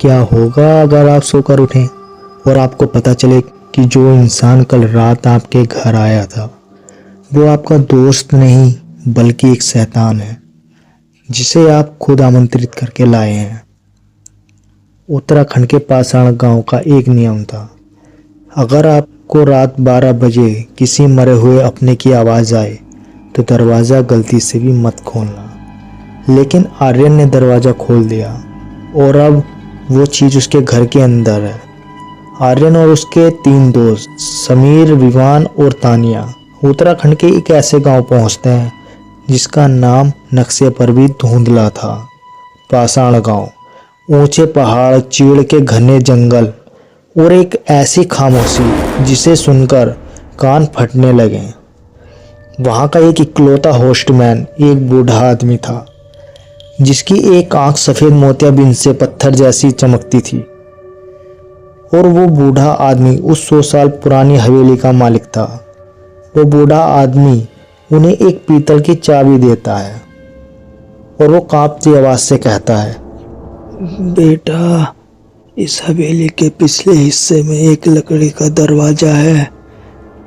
क्या होगा अगर आप सोकर उठें और आपको पता चले कि जो इंसान कल रात आपके घर आया था वो आपका दोस्त नहीं बल्कि एक शैतान है जिसे आप खुद आमंत्रित करके लाए हैं। उत्तराखंड के पाषाण गांव का एक नियम था। अगर आपको रात 12 बजे किसी मरे हुए अपने की आवाज़ आए तो दरवाज़ा गलती से भी मत खोलना। लेकिन आर्यन ने दरवाज़ा खोल दिया और अब वो चीज़ उसके घर के अंदर है। आर्यन और उसके 3 दोस्त समीर, विवान और तानिया उत्तराखंड के एक ऐसे गांव पहुंचते हैं जिसका नाम नक्शे पर भी धुंधला था। पाषाण गांव। ऊंचे पहाड़, चीड़ के घने जंगल और एक ऐसी खामोशी जिसे सुनकर कान फटने लगे। वहां का एक इकलौता होस्टमैन एक बूढ़ा आदमी था जिसकी एक आंख सफेद मोतियाबिंद से पत्थर जैसी चमकती थी। और वो बूढ़ा आदमी उस 100 साल पुरानी हवेली का मालिक था। वो बूढ़ा आदमी उन्हें एक पीतल की चाबी देता है और वो कांपती आवाज से कहता है, बेटा, इस हवेली के पिछले हिस्से में एक लकड़ी का दरवाजा है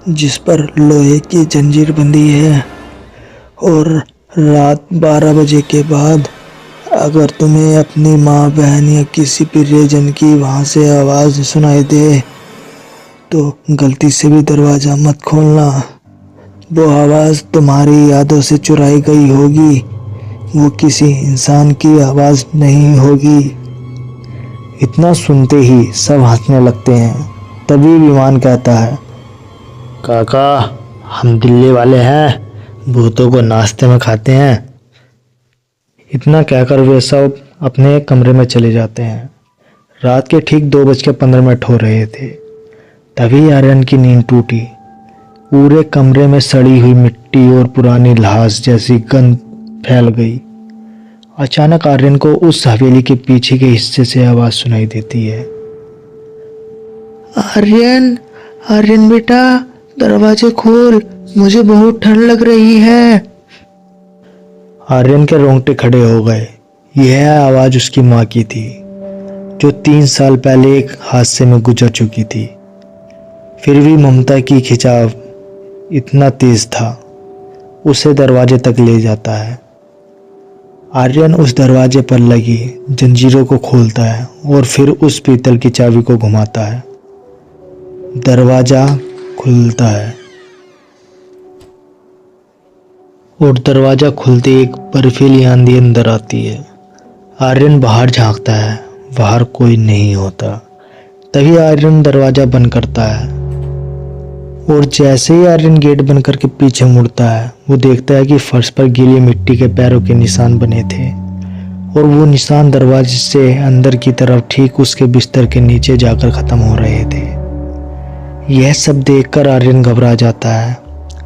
जिस पर लोहे की जंजीर बंधी है, और रात 12 बजे के बाद अगर तुम्हें अपनी माँ, बहन या किसी प्रियजन की वहाँ से आवाज़ सुनाई दे तो गलती से भी दरवाज़ा मत खोलना। वो आवाज़ तुम्हारी यादों से चुराई गई होगी, वो किसी इंसान की आवाज़ नहीं होगी। इतना सुनते ही सब हंसने लगते हैं। तभी विमान कहता है, काका, हम दिल्ली वाले हैं, भूतों को नाश्ते में खाते हैं। इतना कहकर वे सब अपने कमरे में चले जाते हैं। रात के ठीक 2:15 हो रहे थे। तभी आर्यन की नींद टूटी। पूरे कमरे में सड़ी हुई मिट्टी और पुरानी लाश जैसी गंध फैल गई। अचानक आर्यन को उस हवेली के पीछे के हिस्से से आवाज सुनाई देती है, आर्यन, आर्यन बेटा, दरवाजे खोल, मुझे बहुत ठंड लग रही है। आर्यन के रोंगटे खड़े हो गए। यह आवाज उसकी माँ की थी जो 3 साल पहले एक हादसे में गुजर चुकी थी। फिर भी ममता की खिंचाव इतना तेज था, उसे दरवाजे तक ले जाता है। आर्यन उस दरवाजे पर लगी जंजीरों को खोलता है और फिर उस पीतल की चाबी को घुमाता है। दरवाजा खुलता है और दरवाजा खुलते एक बर्फीली आंधी अंदर आती है। आर्यन बाहर झांकता है, बाहर कोई नहीं होता। तभी आर्यन दरवाजा बंद करता है और जैसे ही आर्यन गेट बंद करके पीछे मुड़ता है वो देखता है कि फर्श पर गीली मिट्टी के पैरों के निशान बने थे और वो निशान दरवाजे से अंदर की तरफ ठीक उसके बिस्तर के नीचे जाकर खत्म हो रहे थे। यह सब देखकर आर्यन घबरा जाता है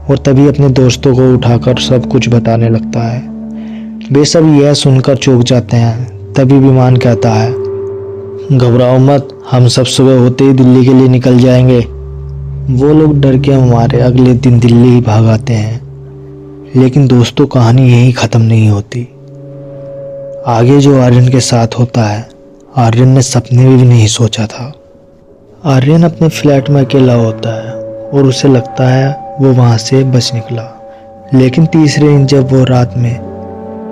और तभी अपने दोस्तों को उठाकर सब कुछ बताने लगता है। वे सब यह सुनकर चौंक जाते हैं। तभी विमान कहता है, घबराओ मत, हम सब सुबह होते ही दिल्ली के लिए निकल जाएंगे। वो लोग डर के मारे अगले दिन दिल्ली ही भाग आते हैं। लेकिन दोस्तों, कहानी यहीं ख़त्म नहीं होती। आगे जो आर्यन के साथ होता है आर्यन ने सपने में भी नहीं सोचा था। आर्यन अपने फ्लैट में अकेला होता है और उसे लगता है वो वहाँ से बच निकला। लेकिन तीसरे दिन जब वो रात में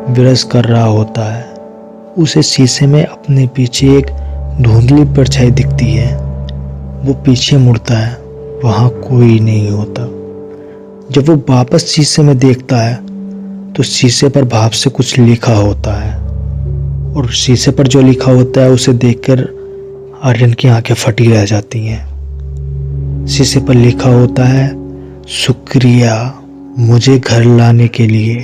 ब्रश कर रहा होता है उसे शीशे में अपने पीछे एक धुंधली परछाई दिखती है। वो पीछे मुड़ता है, वहाँ कोई नहीं होता। जब वो वापस शीशे में देखता है तो शीशे पर भाप से कुछ लिखा होता है और शीशे पर जो लिखा होता है उसे देखकर आर्यन की आंखें फटी रह जाती हैं। शीशे पर लिखा होता है, शुक्रिया मुझे घर लाने के लिए।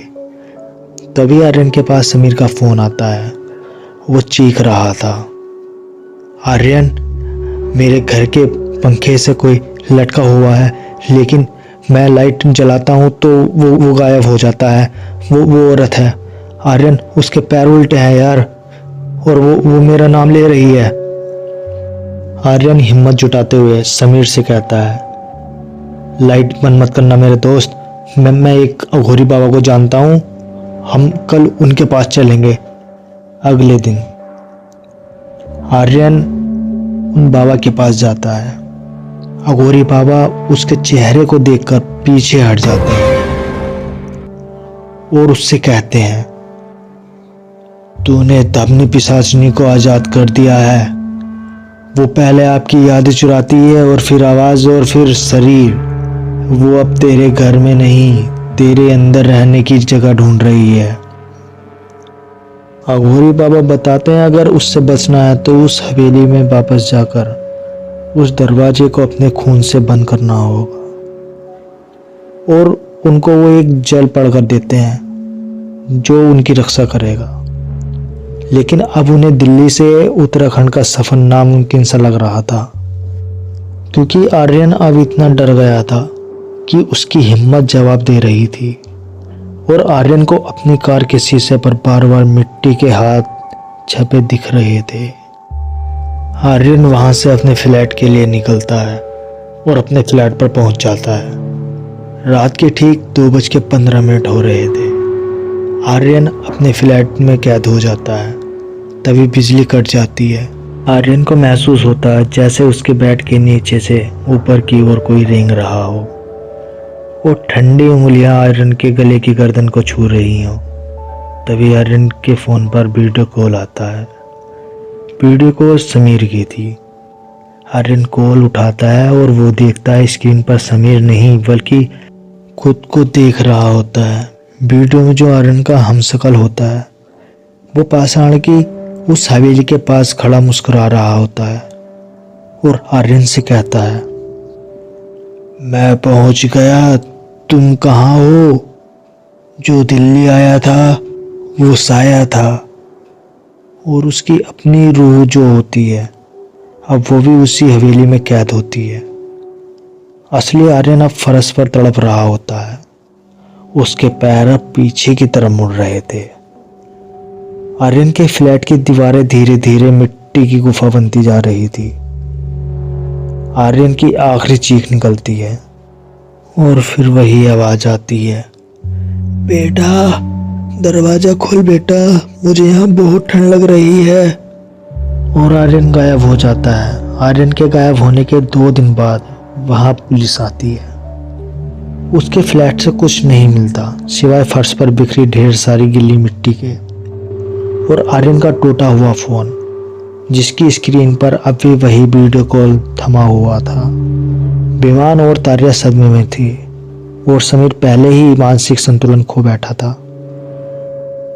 तभी आर्यन के पास समीर का फोन आता है। वो चीख रहा था, आर्यन, मेरे घर के पंखे से कोई लटका हुआ है, लेकिन मैं लाइट जलाता हूँ तो वो गायब हो जाता है। वो औरत है आर्यन, उसके पैर उल्टे हैं यार, और वो मेरा नाम ले रही है। आर्यन हिम्मत जुटाते हुए समीर से कहता है, लाइट बंद मत करना मेरे दोस्त, मैं एक अघोरी बाबा को जानता हूँ, हम कल उनके पास चलेंगे। अगले दिन आर्यन उन बाबा के पास जाता है। अघोरी बाबा उसके चेहरे को देखकर पीछे हट जाते हैं और उससे कहते हैं, तूने धमनी पिशाचनी को आजाद कर दिया है। वो पहले आपकी यादें चुराती है और फिर आवाज और फिर शरीर। वो अब तेरे घर में नहीं, तेरे अंदर रहने की जगह ढूंढ रही है। अघोरी बाबा बताते हैं अगर उससे बचना है तो उस हवेली में वापस जाकर उस दरवाजे को अपने खून से बंद करना होगा। और उनको वो एक जल पढ़कर देते हैं जो उनकी रक्षा करेगा। लेकिन अब उन्हें दिल्ली से उत्तराखंड का सफर नामुमकिन सा लग रहा था, क्योंकि आर्यन अब इतना डर गया था कि उसकी हिम्मत जवाब दे रही थी और आर्यन को अपनी कार के शीशे पर बार बार मिट्टी के हाथ छपे दिख रहे थे। आर्यन वहां से अपने फ्लैट के लिए निकलता है और अपने फ्लैट पर पहुंच जाता है। रात के ठीक 2:15 हो रहे थे। आर्यन अपने फ्लैट में कैद हो जाता है। तभी बिजली कट जाती है। आर्यन को महसूस होता है जैसे उसके बेड के नीचे से ऊपर की ओर कोई रेंग रहा हो और ठंडी उंगलियां आर्यन के गले की गर्दन को छू रही हो। तभी आर्यन के फोन पर वीडियो कॉल आता है। वीडियो कॉल समीर की थी। आर्यन कॉल उठाता है और वो देखता है स्क्रीन पर समीर नहीं बल्कि खुद को देख रहा होता है। वीडियो में जो आर्यन का हमशक्ल होता है वो पाषाण की उस हवेली के पास खड़ा मुस्कुरा रहा होता है और आर्यन से कहता है, मैं पहुंच गया, तुम कहाँ हो? जो दिल्ली आया था वो साया था। और उसकी अपनी रूह जो होती है अब वो भी उसी हवेली में कैद होती है। असली आर्यन अब फर्श पर तड़प रहा होता है। उसके पैर अब पीछे की तरफ मुड़ रहे थे। आर्यन के फ्लैट की दीवारें धीरे धीरे मिट्टी की गुफा बनती जा रही थी। आर्यन की आखिरी चीख निकलती है और फिर वही आवाज आती है, बेटा, दरवाजा खोल बेटा, मुझे यहाँ बहुत ठंड लग रही है। और आर्यन गायब हो जाता है। आर्यन के गायब होने के 2 दिन बाद वहां पुलिस आती है। उसके फ्लैट से कुछ नहीं मिलता सिवाय फर्श पर बिखरी ढेर सारी गिल्ली मिट्टी के और आर्यन का टूटा हुआ फोन, जिसकी स्क्रीन पर अब भी वही वीडियो कॉल थमा हुआ था। विमान और तारिया सदमे में थी और समीर पहले ही मानसिक संतुलन खो बैठा था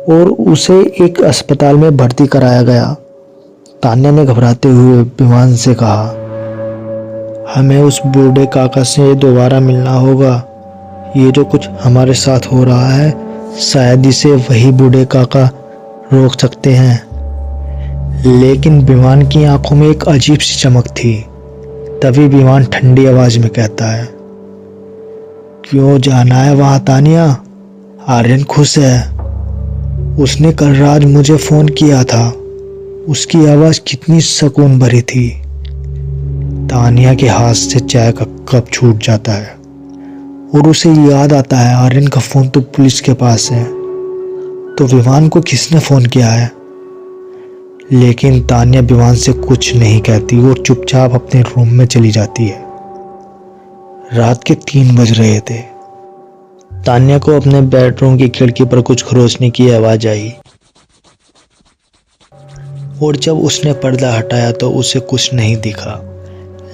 और उसे एक अस्पताल में भर्ती कराया गया। तान्या ने घबराते हुए विमान से कहा, हमें उस बूढ़े काका से दोबारा मिलना होगा। ये जो कुछ हमारे साथ हो रहा है शायद इसे वही बूढ़े काका रोक सकते हैं। लेकिन विमान की आंखों में एक अजीब सी चमक थी। तभी विमान ठंडी आवाज में कहता है, क्यों जाना है वहां तानिया? आर्यन खुश है। उसने कल रात मुझे फोन किया था। उसकी आवाज कितनी सुकून भरी थी। तानिया के हाथ से चाय का कप छूट जाता है और उसे याद आता है आर्यन का फोन तो पुलिस के पास है, तो विमान को किसने फोन किया है? लेकिन तानिया विमान से कुछ नहीं कहती और चुपचाप अपने रूम में चली जाती है। रात के 3 बज रहे थे। तानिया को अपने बेडरूम की खिड़की पर कुछ खरोचने की आवाज आई और जब उसने पर्दा हटाया तो उसे कुछ नहीं दिखा।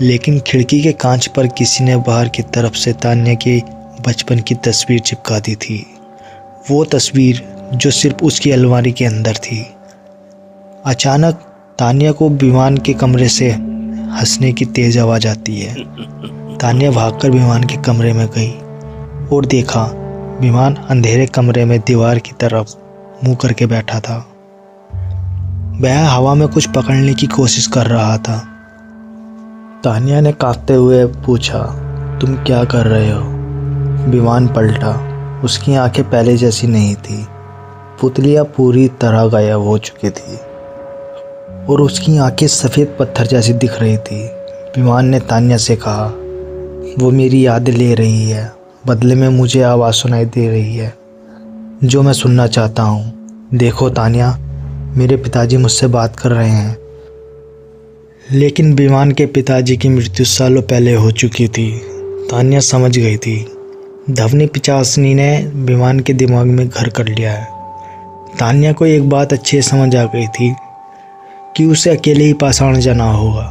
लेकिन खिड़की के कांच पर किसी ने बाहर की तरफ से तान्या की बचपन की तस्वीर चिपका दी थी। वो तस्वीर जो सिर्फ उसकी अलमारी के अंदर थी। अचानक तान्या को विमान के कमरे से हंसने की तेज आवाज आती है। तान्या भागकर विमान के कमरे में गई और देखा विमान अंधेरे कमरे में दीवार की तरफ मुंह करके बैठा था। वह हवा में कुछ पकड़ने की कोशिश कर रहा था। तान्या ने कांपते हुए पूछा, तुम क्या कर रहे हो? विमान पलटा। उसकी आंखें पहले जैसी नहीं थी। पुतलियाँ पूरी तरह गायब हो चुकी थी और उसकी आंखें सफ़ेद पत्थर जैसी दिख रही थी। विमान ने तान्या से कहा, वो मेरी यादें ले रही है, बदले में मुझे आवाज़ सुनाई दे रही है जो मैं सुनना चाहता हूँ। देखो तान्या, मेरे पिताजी मुझसे बात कर रहे हैं। लेकिन विमान के पिताजी की मृत्यु सालों पहले हो चुकी थी। तान्या समझ गई थी धवनी पिचासनी ने विमान के दिमाग में घर कर लिया है। तान्या को एक बात अच्छी समझ आ गई थी कि उसे अकेले ही पाषाण जाना होगा।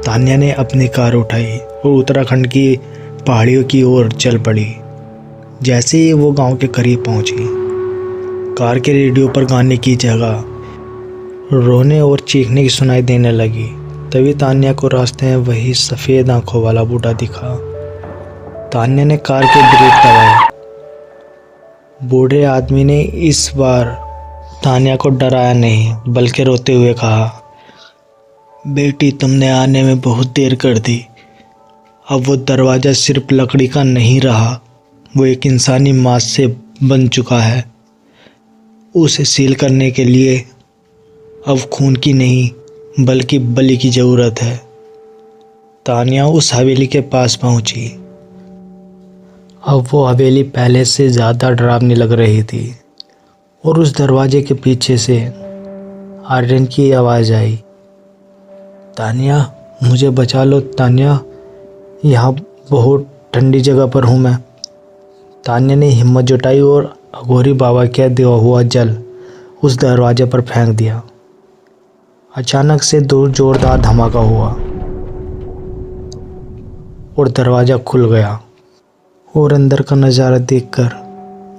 तान्या ने अपनी कार उठाई और उत्तराखंड की पहाड़ियों की ओर चल पड़ी। जैसे ही वो गांव के करीब पहुंची, कार के रेडियो पर गाने की जगह रोने और चीखने की सुनाई देने लगी। तभी तान्या को रास्ते में वही सफ़ेद आंखों वाला बूढ़ा दिखा। तान्या ने कार के ब्रेक दबाए। बूढ़े आदमी ने इस बार तान्या को डराया नहीं बल्कि रोते हुए कहा, बेटी तुमने आने में बहुत देर कर दी। अब वो दरवाज़ा सिर्फ लकड़ी का नहीं रहा, वो एक इंसानी मांस से बन चुका है। उसे सील करने के लिए अब खून की नहीं बल्कि बलि की ज़रूरत है। तान्या उस हवेली के पास पहुंची। अब वो हवेली पहले से ज़्यादा डरावनी लग रही थी और उस दरवाजे के पीछे से आर्यन की आवाज़ आई, तान्या मुझे बचा लो तान्या, यहाँ बहुत ठंडी जगह पर हूँ मैं। तान्या ने हिम्मत जुटाई और अघोरी बाबा का दिया हुआ जल उस दरवाजे पर फेंक दिया। अचानक से दो जोरदार धमाका हुआ और दरवाज़ा खुल गया और अंदर का नज़ारा देखकर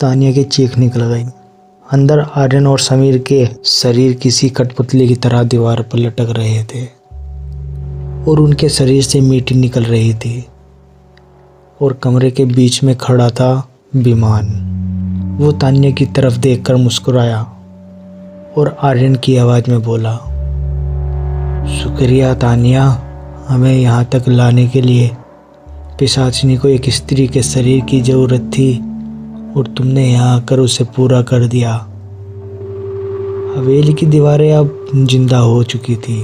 तान्या की चीख निकल गई। अंदर आर्यन और समीर के शरीर किसी कठपुतली की तरह दीवार पर लटक रहे थे और उनके शरीर से मिट्टी निकल रही थी और कमरे के बीच में खड़ा था विमान। वो तान्या की तरफ देखकर मुस्कुराया और आर्यन की आवाज़ में बोला, शुक्रिया तान्या, हमें यहाँ तक लाने के लिए। पिशाचिनी को एक स्त्री के शरीर की ज़रूरत थी और तुमने यहाँ आकर उसे पूरा कर दिया। हवेली की दीवारें अब जिंदा हो चुकी थी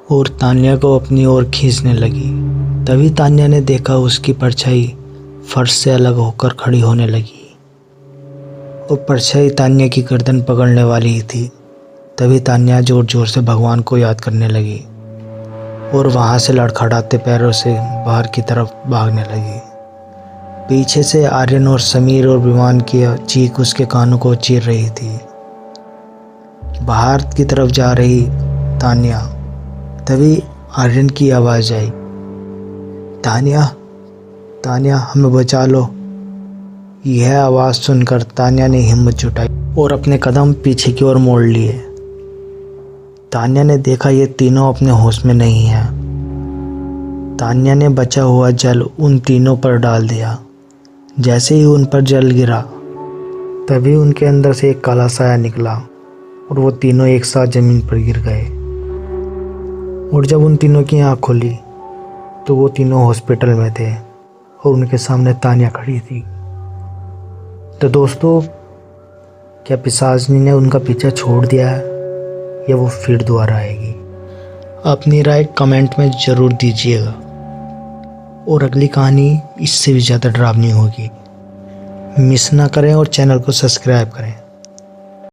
और तान्या को अपनी ओर खींचने लगी। तभी तान्या ने देखा उसकी परछाई फर्श से अलग होकर खड़ी होने लगी और परछाई तान्या की गर्दन पकड़ने वाली ही थी। तभी तान्या जोर जोर से भगवान को याद करने लगी और वहाँ से लड़खड़ाते पैरों से बाहर की तरफ भागने लगी। पीछे से आर्यन और समीर और विमान की चीख उसके कानों को चीर रही थी। बाहर की तरफ जा रही तान्या। तभी आर्यन की आवाज़ आई, तान्या तान्या हमें बचा लो। यह आवाज़ सुनकर तान्या ने हिम्मत जुटाई और अपने कदम पीछे की ओर मोड़ लिए। तान्या ने देखा ये तीनों अपने होश में नहीं हैं। तान्या ने बचा हुआ जल उन तीनों पर डाल दिया। जैसे ही उन पर जल गिरा तभी उनके अंदर से एक काला साया निकला और वो तीनों एक साथ ज़मीन पर गिर गए। और जब उन तीनों की आँख खुली तो वो तीनों हॉस्पिटल में थे और उनके सामने तान्या खड़ी थी। तो दोस्तों, क्या पिशाचिनी ने उनका पीछा छोड़ दिया है या वो फिर दोबारा आएगी? अपनी राय कमेंट में ज़रूर दीजिएगा और अगली कहानी इससे भी ज़्यादा डरावनी होगी। मिस ना करें और चैनल को सब्सक्राइब करें।